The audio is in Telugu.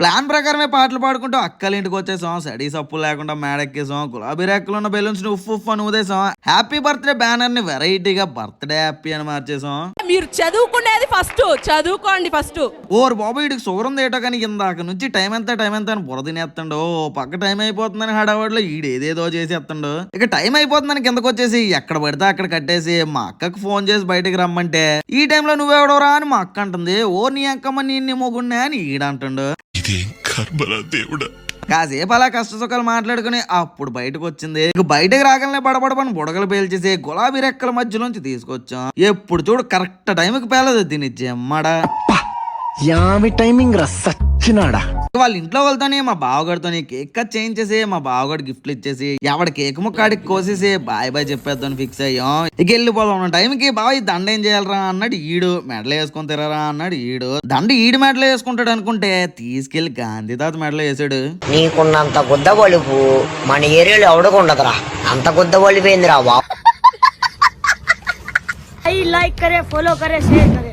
ప్లాన్ ప్రకారమే పాటలు పాడుకుంటూ అక్కల ఇంటికి వచ్చేసాం. స్టడీ సప్పు లేకుండా మేడెక్కేసాం. గులాబీ రేకులు ఉన్న బెలూన్స్ ని ఉఫ్ అని ఊదేసాం. హ్యాపీ బర్త్డే బ్యానర్ ని వెరైటీగా బర్త్డే హ్యాపీ అని మార్చేసాం. మీరు చదువుకునేది ఫస్ట్, చదువుకోండి ఫస్ట్. ఓరు బాబు వీడికి షుగర్ ఉంది ఏటో కానీ ఇందాక నుంచి టైం ఎంత అని బుర్ర తినేస్తాడు. పక్క టైం అయిపోతుందని హడావాడిలో ఈడేదేదో చేసేస్తాడు. ఇక టైం అయిపోతుందని కిందకు వచ్చేసి ఎక్కడ పడితే అక్కడ కట్టేసి మా అక్కకు ఫోన్ చేసి బయటికి రమ్మంటే ఈ టైంలో నువ్వెవడోరా అని మా అక్క అంటుంది. ఓ నీ అక్కమ్మ నీ మొగుడినే అని ఈడంటుండు. కాసేపు అలా కష్ట సుఖాలు మాట్లాడుకుని అప్పుడు బయటకు వచ్చింది. ఇక బయటకు రాగానే బడబడబని బుడగలు పేల్చేసి గులాబీ రెక్కల మధ్యలోంచి తీసుకొచ్చాం. ఎప్పుడు చూడు కరెక్ట్ టైంకి పేలదు దీని జమ్మడా. యామి టైమింగ్ రా సచ్చినాడా. వాళ్ళ ఇంట్లో వాళ్ళతోని మా బావగాడితో కేక్ కట్ చేయించేసి మా బావగాడు గిఫ్ట్లు ఇచ్చేసి ఎవడ కేక్ ముక్కాడికి కోసేసి బాయ్ బాయ్ చెప్పేద్దాం ఫిక్స్ అయ్యాం. ఇక వెళ్ళిపోదాం ఉన్న టైంకి బావ ఈ దండ ఏం చేయాలరా అన్నాడు ఈడు. మెడలో వేసుకొని తిరరా అన్నాడు ఈడు. దండ ఈడు మెడలో వేసుకుంటాడు అనుకుంటే తీసుకెళ్లి గాంధీ తాత మెడలో వేసాడు. నీకున్నంత గుద్ద బలుపు మన ఏరియాలో ఎవడకు ఉండదురా. అంత గుద్ద బలిపోయిందిరా బాబు. लाइक करे, फॉलो करे, शेयर करे.